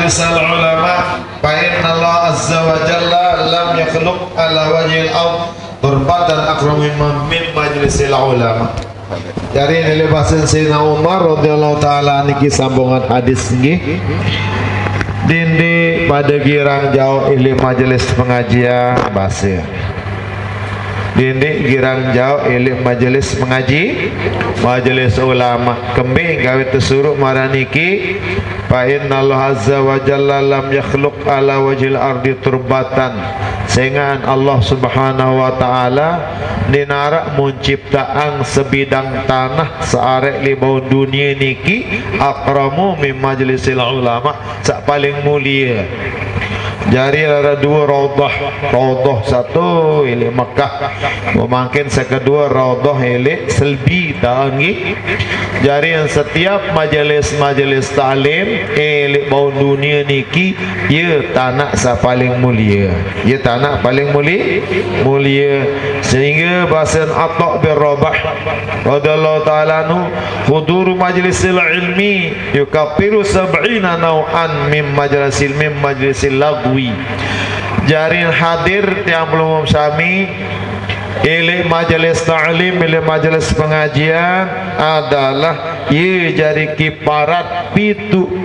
majlisal ulama fa inna Allah azza wa jalla lam yakhluq ala wajhil ard turbatan akramu min majlisil ulama. Dari ini bahasa Sayyidina Umar radhiyallahu taala niki sambungan hadis nggih. Dindi pada girang jauh ili majelis pengajian bahasa. Dindi girang jauh ili majelis mengaji, majelis ulama. Kembing gawe tersuruh maraniki fa inna Allah azza wa jalla lam yakhluq ala wajhil ardi turbatan. Sehingga Allah subhanahu wa ta'ala dinara menciptaan sebidang tanah searek libau dunia niki akramu min majlisil ulama, sak paling mulia. Jari ada dua raudah satu ili Mekah, mungkin sekedua raudah ili Selbi tangi. Jari yang setiap majelis ta'lim ili bau dunia niki ia tanah sa paling mulia, ia tanah paling mulia. Sehingga bahasa Atta' bin Rabah radhiyallahu ta'ala anhu, hudur majlisil ilmi yukaffiru sab'ina naw'an min majlisil lagwi. Jarin hadir yang belum sami ili majelis ta'lim, ili majelis pengajian adalah ia jadi kiparat 70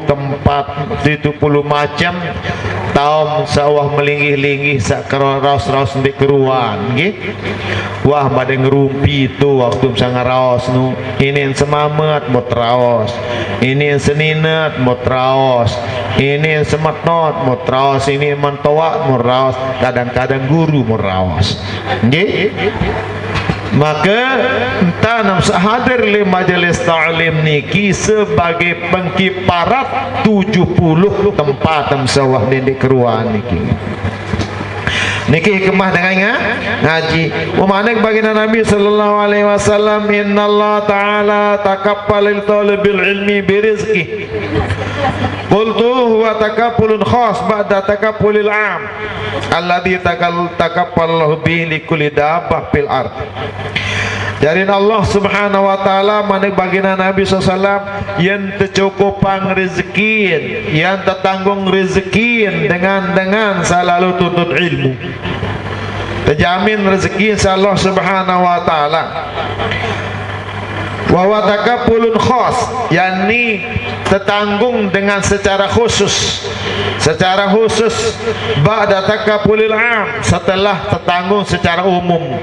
tempat, 70 macam taum sawah melinggih-linggih sak raus-raus di keruan nggih. Wah pada ngerumpi itu waktu sangat raos nu ini semamat mot raos, ini seninat mot raos, ini sematnot mot raos, ini mentawak mot raos, kadang-kadang guru mot raos nggih. Maka tanam hadir li majelis ta'lim niki sebagai pengkiparat 70 tempat sawah di keruan niki. Niki hikmah dengan ngaji. Umanek baginda Nabi sallallahu alaihi wasallam, innallaha ta'ala takaffala talibil ilmi birizqi. Qultu huwa takaffulun khas ba'da takaffulil 'am alladhi takaffalahu bihi likulli dabbah fil ard. Dari Allah subhanahu wa ta'ala manik baginda Nabi SAW yang tercukupang rezeki, yang tertanggung rezeki dengan selalu tuntut ilmu, terjamin rezeki Allah subhanahu wa ta'ala. Wa takafulun khas, yakni tertanggung dengan secara khusus ba'da takafulil 'am, setelah tertanggung secara umum.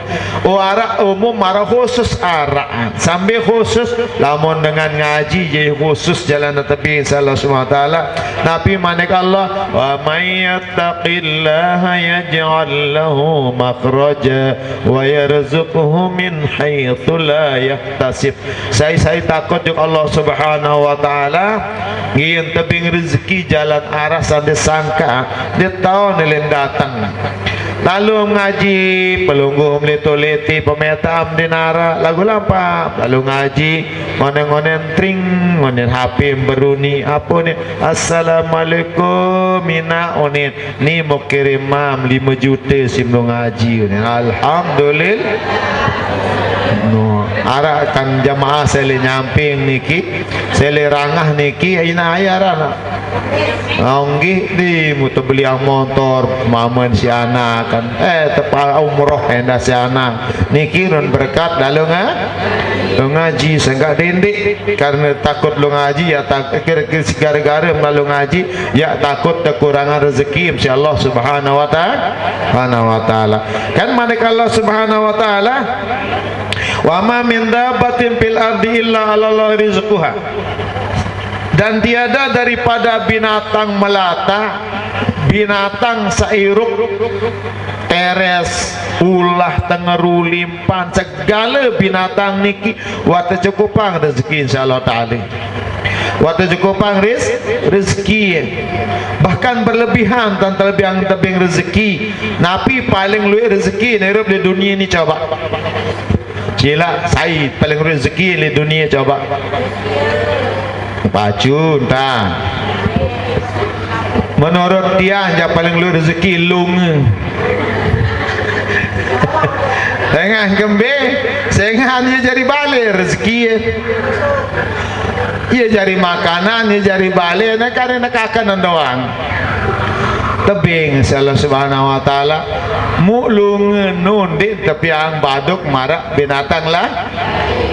Arak umum marah khusus arak sambil khusus lamun dengan ngaji jadi khusus jalan tepi Allah subhanahu wa ta'ala. Nabi manik Allah, wa may yattaqillaha yaj'al lahu makhraja wa yarzuqhu min haitsu la yahtasib. Saya takut juga Allah subhanahu wa ta'ala ngin tebing rezeki jalan arah sampai sangka dia tahu nilai datang. Lalu ngaji pelunggu melitoleti pemetam dinara lagu lampa lalu ngaji ngonen-ngonen tring ngonen HP beruni apa ni assalamualaikum mina onin ni mau kirim mam 5 juta simlo ngaji ni alhamdulillah. No, ara kan jamaah sele nyamping niki, sele rangah niki ina ayarana. Anggi di mutu beli motor maman si anak kan tepat umroh hendak si anak niki non berkat lalu ngaji senggak dindik karena takut lu ngaji ya tak gara-gara malu ngaji ya takut kekurangan rezeki insyaallah subhanahu wa ta'ala. Kan manakala Allah subhanahu wa ta'ala, wa ma min dabbatin fil ardi illa 'ala Allah rizquha, dan tiada daripada binatang melata, binatang sairuk, teres, ulah, tengeru, limpan, segala binatang niki wata cukupang rezeki insyaallah ta'ala. Wata cukupang rezeki, bahkan berlebihan dan terlebih tebing rezeki. Nabi paling luar rezeki ni di dunia ni coba. Cila saya paling rezeki di dunia coba. Pacun tak. Menurut dia yang paling luar rezeki lung. Dengan kembing, sehingga hanya jadi balik rezeki. ia jari makanan, ia jari balik, nak karena kakanan doang. Tebing Allah Subhanahu Wa Taala mulung nun di tapi ang baduk marak binatang lah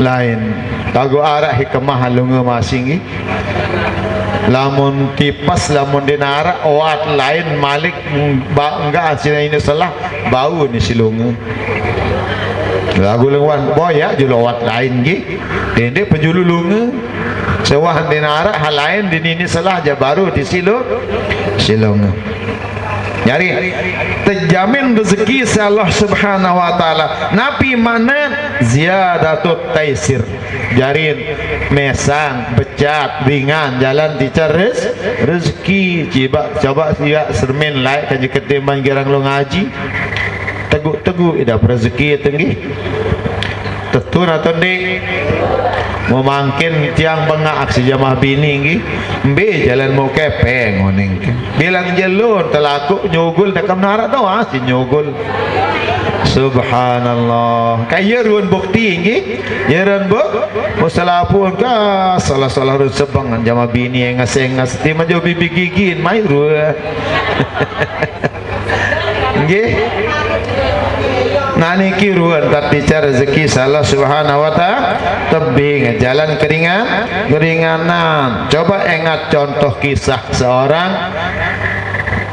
lain. Tagu arah hikmah lunga masing lamun kipas lamun dinara oat lain malik enggak sina ini salah bau ni silunga. Lagu lengwan boya julawat lain gi. Dende penjululunga. Sewah dinara hal lain dinini salah aja baru di silunga. Jadi terjamin rezeki si Allah Subhanahu Wa Taala. Napi mana ziyadatut taisir. Jadi mesang, becat, ringan, jalan dicares rezeki. Coba siap sermin lain kaji ketimbang gerang lo ngaji. Teguk ida rezeki tinggi. Tetun atau ni memangkin tiang bengak si jamaah bini ngi mbe jalan mau kepeng ngoning bilang jelur telaku nyugul dak menara doa si nyugul subhanallah kaya ruan bukti ngi yeran bu musalapun ka salah-salah sebangan jamaah bini yang ngas ti majo bibi gigin mai ru ngi nani kiruan tapi cara rezeki Allah Subhanahu Wa Taala tebing jalan keringanan. Coba ingat contoh kisah seorang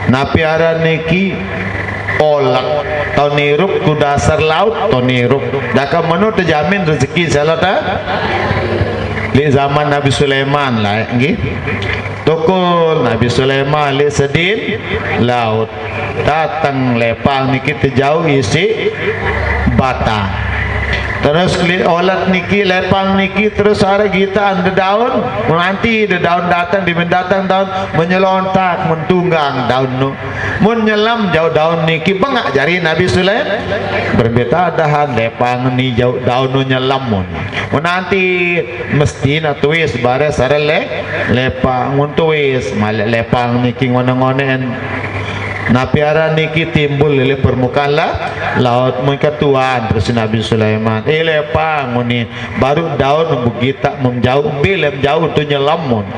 napiara niki olak tonirup ku dasar laut tonirup daka menu terjamin rezeki Allah ta di zaman Nabi Sulaiman lah nggih. Tukul Nabi Sulaiman li sedin laut datang lepang niki terjauh isi bata terus olat niki lepang niki terus ada kita anda daun nanti ada daun datang di mendatang daun menyelontak mentunggang daun nu menyelam jauh daun niki bengak jari Nabi Sulaiman berbeda dahan lepang ni jauh daun nu nyelam nanti mesti na tuis bare sare lepang tuis malek lepang niki ngone-ngonen napiara niki timbul lele permukaan laut mengkatuan terus Nabi Sulaiman lepang ni baru daun bugita menjauh bilem jauh tu nyelamun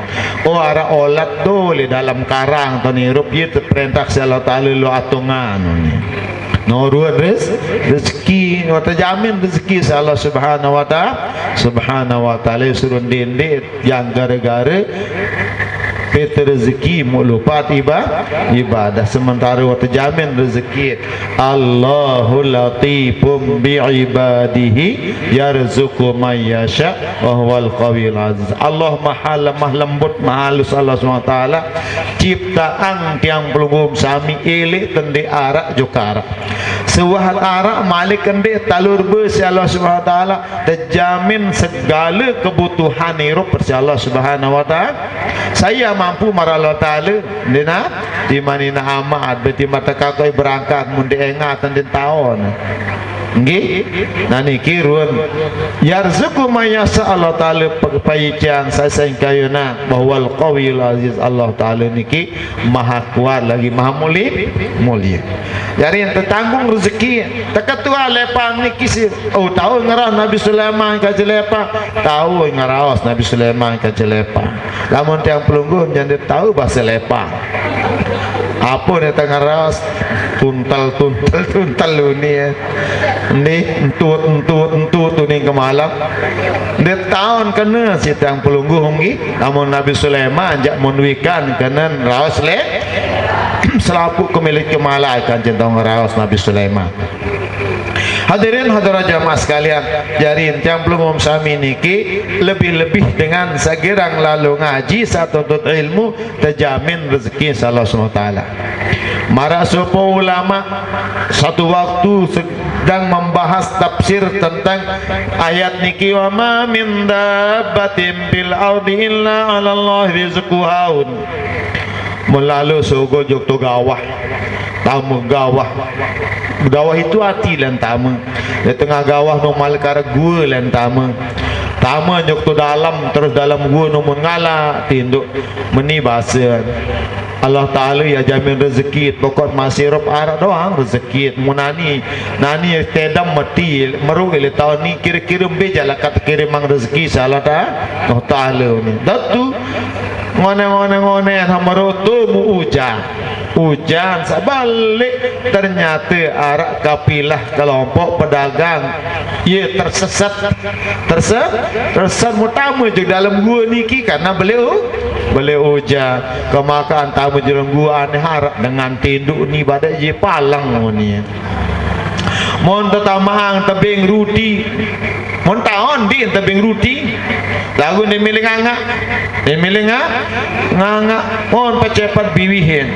ara olat tu di dalam karang tu ni rup ye perintah Allah Taala lu atungan ni noruan rezeki wata jamin rezeki Allah Subhanahu Wa Taala suruh dindit yang gara-gara peta rezeki mulupat ibadah sementara waktu jamin rezeki Allahu latifum bi'ibadihi yarzuqu may yasha wa huwal qawiyul aziz. Allah maha lemah lembut maha halus Allah SWT ciptaan tiang pelungum sami elek tende arak jokara sewahat arak malik kende talur besi Allah SWT terjamin segala kebutuhan hidup bersama Allah Subhanahu Wa Taala. Saya mampu marah Allah Ta'ala dina di manina amat beti mata kakoi berangkat mundi engat dan tahun nggih nani kirun yarzuqu may yasha Allah Ta'ala payician sasaing kayuna bahwa al-qawiyul aziz Allah Ta'ala niki maha kuat lagi maha mulia jadi yang tertanggung rezeki terketua lepang niki si tahu ngarah Nabi Sulaiman ka jelepa tahu ngaraos Nabi Sulaiman ka jelepa lamun tiang pelungguh jadi tahu bahasa lepang apa ni tengah ras tuntal luni ni entut tu ni kemalam dia tahun kena si tiang pelungguh ngi namun Nabi Sulaiman jak menwikan kena raos le selapuk kemilik kemalaikan centong raos Nabi Sulaiman. Hadirin hadirat jamaah sekalian, jarin yang belum sami niki lebih-lebih dengan segirang lalu ngaji satu tuntut ilmu terjamin rezeki Allah SWT. Mara sepuh ulama satu waktu sedang membahas tafsir tentang ayat niki wa ma min dabbatin fil ardi illa 'ala Allah rizquha. Melalu sugo jok tu gawah tamu gawah itu hati lan tamu di tengah gawah normal kara gua lan tamu jok tu dalam terus dalam gua nomun ngala tinduk meni bahasa Allah Ta'ala ya jamin rezeki pokok masih rob arak doang rezeki munani nani tedam mati meru ile tahun ni kira-kira bejalah kata kira mang rezeki salah dah Allah Ta'ala ni datu ngone hamaru tu mu hujan sebalik ternyata arak kapilah kelompok pedagang ia tersesat mutamu je dalam gua niki karena beliau hujan kemakan tamu dalam gua aneh harap dengan tinduk ni badai je palang ni mon tetamang tebing rudi mon taon di tebing rudi lagu ni milih nganga mon pecepat biwihin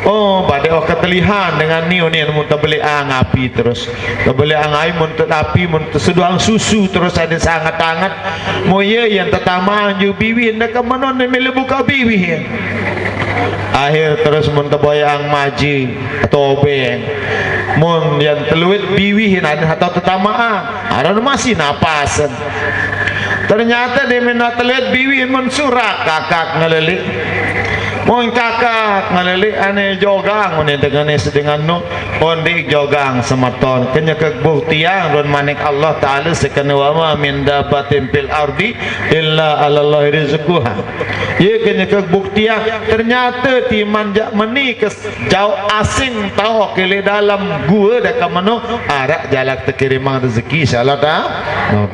oh badai ketelihan dengan ni mun terbeli api terus terbeli api mun tetapi mun seduang susu terus ada sangat-sangat moye yang tetamang ju biwihin nak menon ni milih buka biwihin akhir terus mun teboyang maji tobeng mun yang teluit biwihin ada atau tetamaan ada masih napasan ternyata dia minat teluit biwihin mun surak kakak ngelelik mun kakak ngelelik ane jogang mun dengan seddengan nu ondik jogang sematon kenya kebuktian ron manik Allah Ta'ala sekena wa ma min dabatin fil ardi illa Allah rizquha ye kenya kebuktian ternyata timan jak meni ke jauh asing tahu kele dalam gua dak kamano arak jalak terkirimang rezeki insyaallah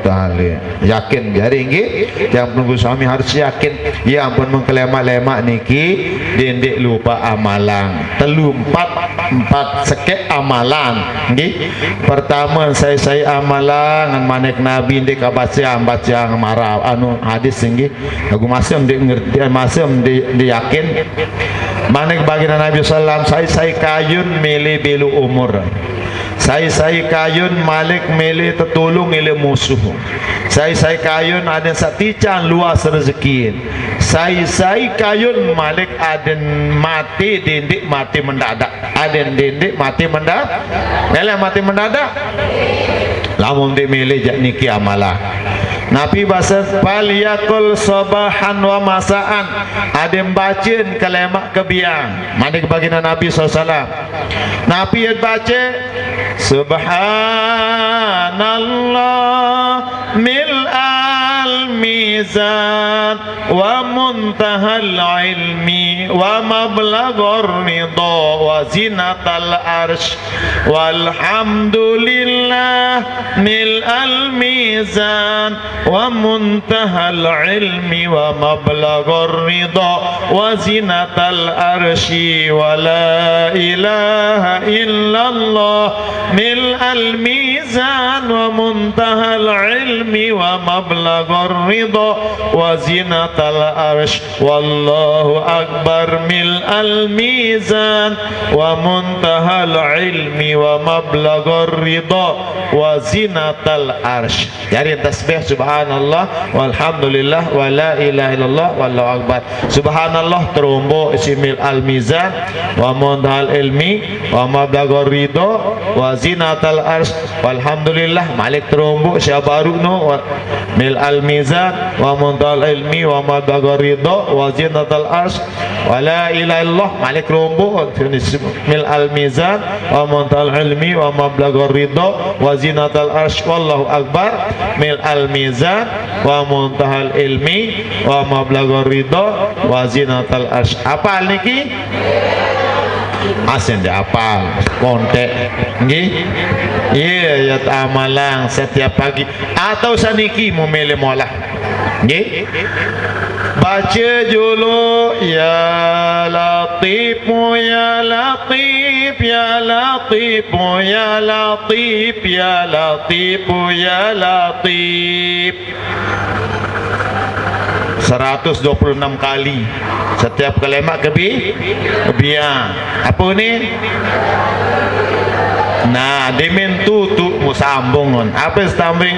Ta'ala yakin jari nggih yang penunggu suami harus yakin ya ampun mengkelema-lema niki dendek lupa amalan telu empat sekek amalan nggih pertama saya amalan ngan manik nabi ndek baca marah anu hadis nggih aku masih ndek ngerti masih ndek yakin manik baginda Nabi sallam saya kayun milih belu umur saya kayun malik milih tertolong ile musuh saya kayun ada satican luas rezeki saya kayun malik aden mati dindik mati mendadak aden dindik mati mendadak mele mati mendadak lamun dimilih jak niki amalah Nabi bahasa faliyakul sabahan wa masaan adem bacin kelemak kebiang manik baginda Nabi SAW Nabi baca subhanallah mil'al mizan wa muntahal ilmi wa mablaghur ridha wa zinatal arsh walhamdulillah mil'al mizan wa muntahal ilmi wa mablaghur ridha wa zinatal arshi wa la ilaha illallah mil'al mizan wa muntahal ilmi wa mablaghur ridha wa zinatal arsh wallahu akbar mil'al mizan wa muntahal ilmi wa mablaghur ridha wa zinatal arsh jadi tasbih subhanallah walhamdulillah wa la ilaha illallah wallahu akbar subhanallah terombo isimil al mizan wa muntahal ilmi wa mablaghur ridha wa zinatal arsh walhamdulillah malik terombo syabaru no mil al mizan wa muntahal ilmi wa mablaghur ridha wa zinatal arsh wa la ilaha illallah malik terombo mil al mizan wa muntahal ilmi wa mablaghur ridha wa zinatal arsh wallahu akbar mil al mizan wa muntahal ilmi wa mablaghur ridha wa zinatal arsh apal niki asin dia apal kontek nggih iya ya amalan setiap pagi atau saniki memilih molah nggih baca dulu ya latif ya latif ya latif ya latif ya latif ya latif 126 kali setiap kalimat kebiang apa ni Nah, demen tutu mu sambung on. Apa sambung?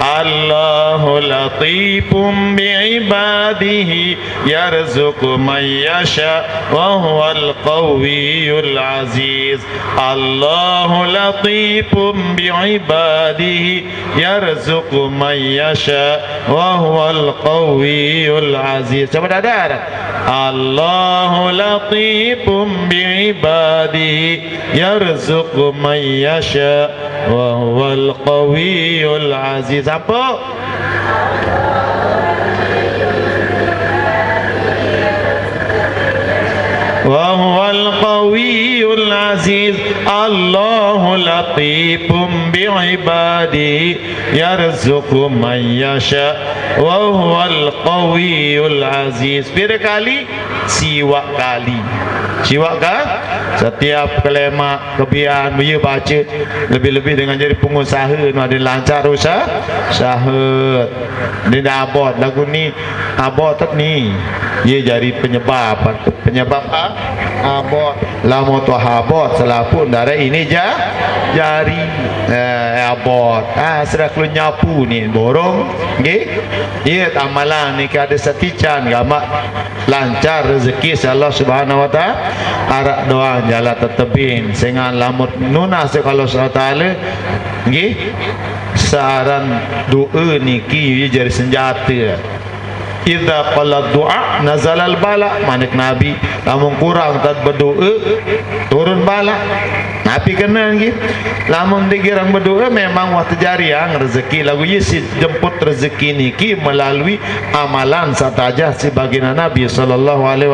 Allahu latifum bi'ibadihi yarzuqu man yasha wa huwal qawiyyul aziz. Allahu latifum bi'ibadihi yarzuqu man yasha wa huwal qawiyyul aziz. Coba dadar. Allahu latifum bi'ibadihi yarzuqu man yasha wa huwal qawiyyul aziz. Apa? Wa huwal qawiyyul aziz. Allahu latifum bi'ibadihi yarzuqu man yasha wa huwal qawiyyul aziz. Berapa kali? Siwak kali. Siwak kan? Setiap kelema kebiaan dia baca lebih-lebih dengan jadi pengusaha ada lancar usaha dia dah abot lagu ni abot ni dia jadi penyebab abot lama tu abot selapun dari ini jari abot sudah keluar nyapu ni borong dia amalan ni ada setican gamak lancar rezeki Allah Subhanahu wa taala arak doa jalan tetebin sehingga lamut nunah kalau Allah taala nggih saran doa niki jadi senjata. Idza qala du'a nazala al bala, manik nabi lamun kurang tad berdoa turun bala. Nabi kena gitu. Lamun digirang berdoa memang waktu jariang rezeki lagu Yesus jemput rezeki niki melalui amalan sataja sebagian Nabi sallallahu alaihi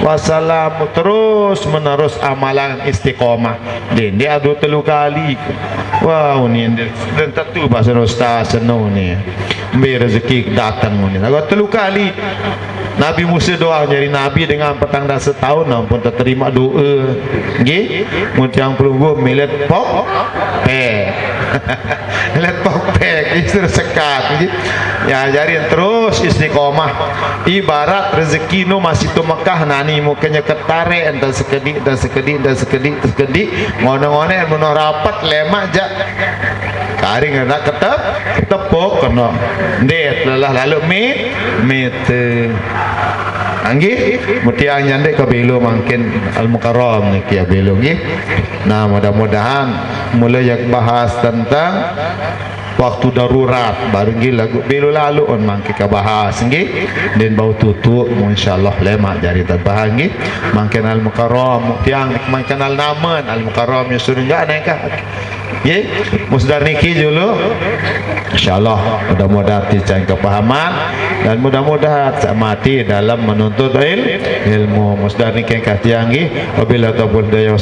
wasallam terus menerus amalan istiqomah. Dia adu telu kali. Wow ni dan tentu bahasa ustaz seno ni. Ambil rezeki datang ni. Agak telu kali Nabi Musa doa jadi Nabi dengan petang dah setahun pun terterima doa. Nggih, mutiang pelunggu milet pok pek. Milet pok pek itu sekat nggih. Ya jadi terus istiqomah. Ibarat rezeki nu masih tu Mekah nani mukanya ketare entar sekedik dan sekedik dan sekedik sekedik ngono-ngono mun rapat lemak jak. Karing nak ketepuk kena. Ndet lelah lalu meter. Anggi mutiang nyandek ke belu makin Al-Mukarram ni kia belu nggih. Nah, mudah-mudahan mulai yang bahas tentang waktu darurat baru nggih lagu belu lalu on mangke ka bahas nggih den bau tutup insyaallah lemak jari tabah nggih mangken Al-Mukarram mutiang mangken al-naman Al-Mukarram ya suruh enggak naik ka nggih musdar niki dulu insyaallah mudah-mudahan dicari kepahaman dan mudah-mudahan mati dalam menuntut ilmu musdar niki ka tiang nggih wabillahi taufiq